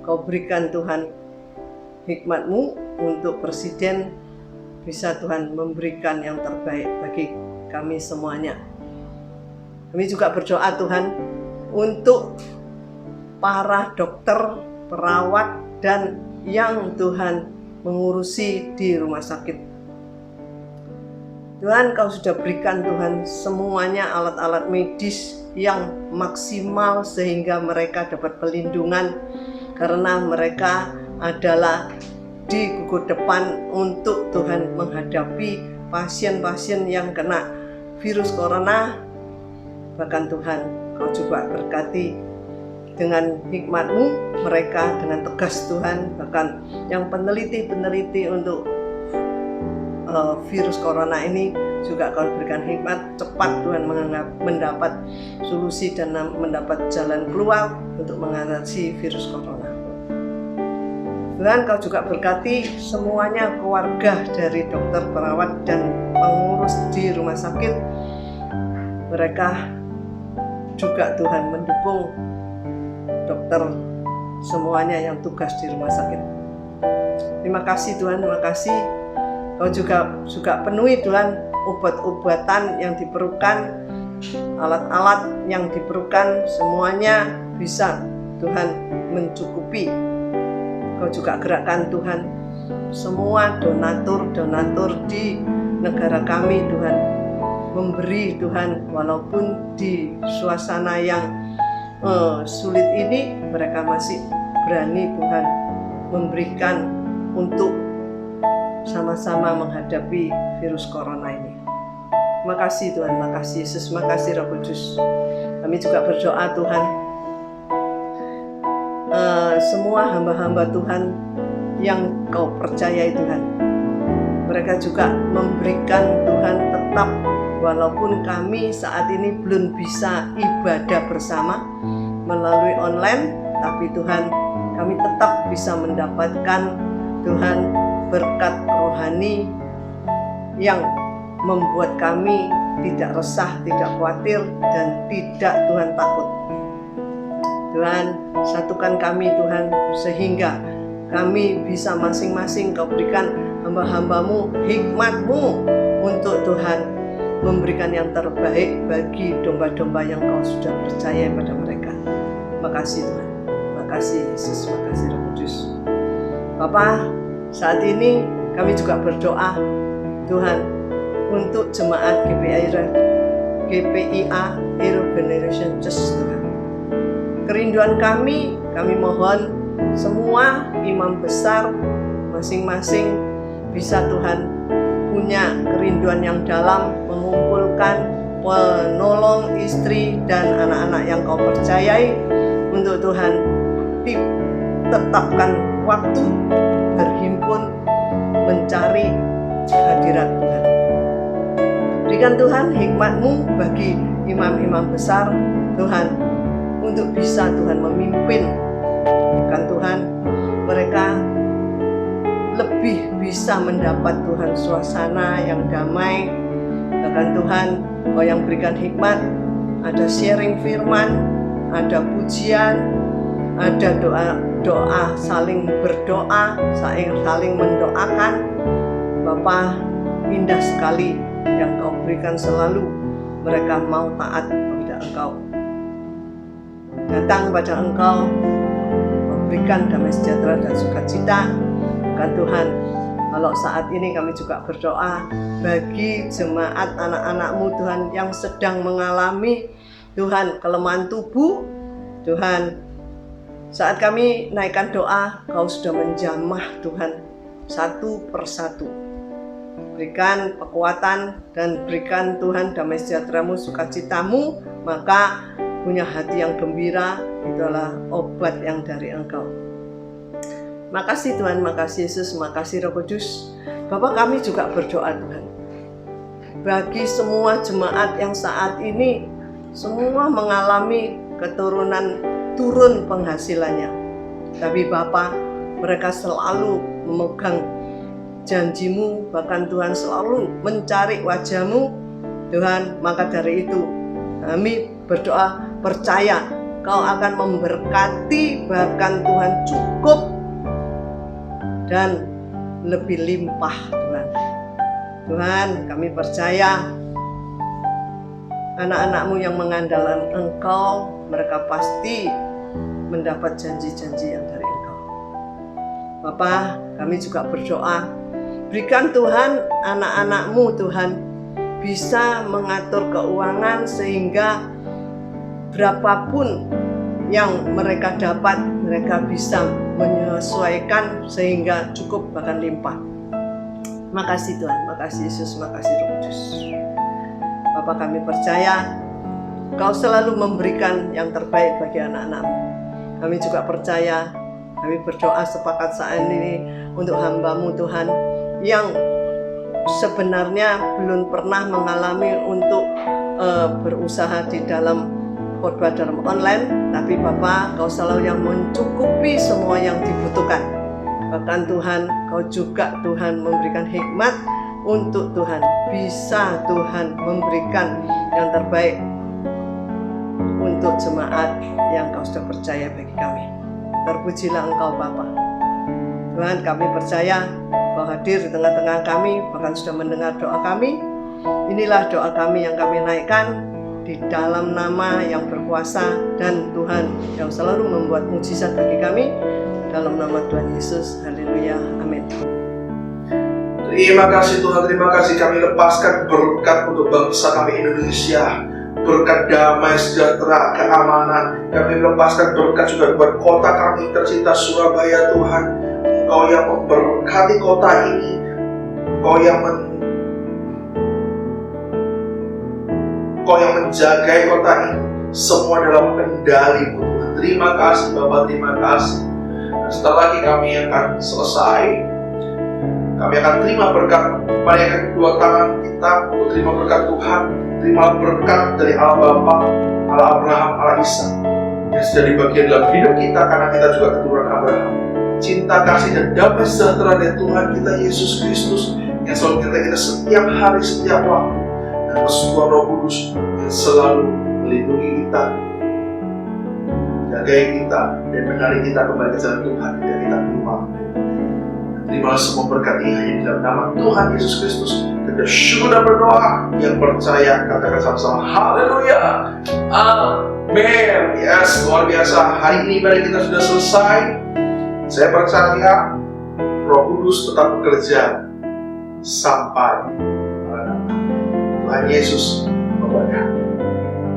Kau berikan Tuhan hikmat-Mu untuk Presiden bisa Tuhan memberikan yang terbaik bagi kami semuanya. Kami juga berdoa Tuhan untuk para dokter, perawat dan yang Tuhan mengurusi di rumah sakit. Tuhan, Kau sudah berikan Tuhan semuanya alat-alat medis yang maksimal sehingga mereka dapat pelindungan, karena mereka adalah di gugur depan untuk Tuhan menghadapi pasien-pasien yang kena virus corona. Bahkan Tuhan, Kau juga berkati dengan hikmat-Mu mereka dengan tegas Tuhan, bahkan yang peneliti untuk virus corona ini juga Kau berikan hikmat cepat Tuhan mendapat solusi dan mendapat jalan keluar untuk mengatasi virus corona. Tuhan, Kau juga berkati semuanya keluarga dari dokter, perawat dan pengurus di rumah sakit. Mereka juga Tuhan mendukung dokter semuanya yang tugas di rumah sakit. Terima kasih Tuhan, terima kasih. Kau juga penuhi Tuhan obat-obatan yang diperlukan, alat-alat yang diperlukan, semuanya bisa Tuhan mencukupi. Kau juga gerakkan Tuhan semua donatur di negara kami Tuhan, memberi Tuhan walaupun di suasana yang sulit ini mereka masih berani Tuhan memberikan untuk sama-sama menghadapi virus corona ini. Makasih Tuhan, makasih Yesus, makasih Roh Kudus. Kami juga berdoa Tuhan, semua hamba-hamba Tuhan yang Kau percayai Tuhan, mereka juga memberikan Tuhan tetap, walaupun kami saat ini belum bisa ibadah bersama melalui online, tapi Tuhan, kami tetap bisa mendapatkan Tuhan berkat rohani yang membuat kami tidak resah, tidak khawatir, dan tidak Tuhan takut. Tuhan, satukan kami Tuhan, sehingga kami bisa masing-masing Kau berikan hamba-hambamu hikmat-Mu untuk Tuhan memberikan yang terbaik bagi domba-domba yang Kau sudah percaya pada mereka. Makasih Tuhan, makasih Yesus, makasih Roh Kudus. Bapa, saat ini kami juga berdoa Tuhan untuk jemaat GPIA Hero Generation Church Tuhan. Kerinduan kami mohon semua imam besar masing-masing bisa Tuhan punya kerinduan yang dalam mengumpulkan penolong istri dan anak-anak yang Kau percayai untuk Tuhan tetapkan waktu berhimpun mencari hadirat Tuhan. Berikan Tuhan hikmat-Mu bagi imam-imam besar Tuhan untuk bisa Tuhan memimpin. Berikan Tuhan mereka lebih bisa mendapat Tuhan suasana yang damai. Bahkan Tuhan Kau yang berikan hikmat, ada sharing firman, ada pujian, ada doa saling berdoa, saling mendoakan. Bapa, indah sekali yang Kau berikan selalu. Mereka mau taat kepada Engkau, datang pada Engkau, memberikan damai sejahtera dan sukacita. Bukan Tuhan, kalau saat ini kami juga berdoa bagi jemaat anak-anak-Mu Tuhan yang sedang mengalami Tuhan kelemahan tubuh. Tuhan, saat kami naikkan doa, Kau sudah menjamah Tuhan satu persatu. Berikan kekuatan dan berikan Tuhan damai sejahtera-Mu, sukacita-Mu, maka punya hati yang gembira itu adalah obat yang dari Engkau. Makasih Tuhan, makasih Yesus, makasih Roh Kudus. Bapak, kami juga berdoa Tuhan bagi semua jemaat yang saat ini semua mengalami turun penghasilannya. Tapi Bapa, mereka selalu memegang janji-Mu, bahkan Tuhan selalu mencari wajah-Mu Tuhan. Maka dari itu kami berdoa percaya Kau akan memberkati, bahkan Tuhan cukup dan lebih limpah Tuhan. Tuhan, kami percaya anak-anak-Mu yang mengandalkan Engkau, mereka pasti mendapat janji-janji yang dari Engkau. Bapa, kami juga berdoa, berikan Tuhan anak-anak-Mu Tuhan bisa mengatur keuangan sehingga berapapun yang mereka dapat, mereka bisa menyesuaikan sehingga cukup bahkan limpah. Makasih Tuhan, makasih Yesus, makasih Roh Kudus. Bapa, kami percaya Kau selalu memberikan yang terbaik bagi anak-anak-Mu. Kami juga percaya, kami berdoa sepakat saat ini untuk hamba-Mu Tuhan yang sebenarnya belum pernah mengalami untuk berusaha di dalam khotbah dalam online, tapi Bapa, Kau selalu yang mencukupi semua yang dibutuhkan. Bahkan Tuhan, Kau juga Tuhan memberikan hikmat untuk Tuhan bisa Tuhan memberikan yang terbaik untuk jemaat yang Kau sudah percaya bagi kami. Terpujilah Engkau Bapa. Tuhan, kami percaya Kau hadir di tengah-tengah kami, bahkan sudah mendengar doa kami. Inilah doa kami yang kami naikkan di dalam nama yang berkuasa dan Tuhan yang selalu membuat mujizat bagi kami, dalam nama Tuhan Yesus. Haleluya, amin. Terima kasih Tuhan, terima kasih. Kami lepaskan berkat untuk bangsa kami Indonesia, berkat damai sejahtera, keamanan. Kami lepaskan berkat juga buat kota kami tercinta Surabaya Tuhan. Engkau yang memberkati kota ini, Engkau yang menjagai kota ini, semua dalam kendali-Mu Tuhan. Terima kasih Bapa, terima kasih. Dan setelah lagi kami akan selesai, kami akan terima berkat, marikan kedua tangan kita untuk terima berkat Tuhan. Terima berkat dari Allah Bapa, Allah Abraham, Allah Ishak yang sudah dibagikan dalam hidup kita, karena kita juga keturunan Abraham. Cinta, kasih, dan damai sejahtera dari Tuhan kita Yesus Kristus yang selalu menyertai kita setiap hari, setiap waktu, dan persekutuan Roh Kudus yang selalu melindungi kita, jagai kita, dan menarik kita kembali ke jalan Tuhan, dan kita keluar. terimalah semua berkat ini hanya di dalam nama Tuhan Yesus Kristus. Kita syukur dan berdoa. Yang percaya katakan sama-sama haleluya, amin. Yes, luar biasa. Hari ini ibadah kita sudah selesai. Saya percaya Roh Kudus tetap bekerja sampai pada Tuhan Yesus memberkati.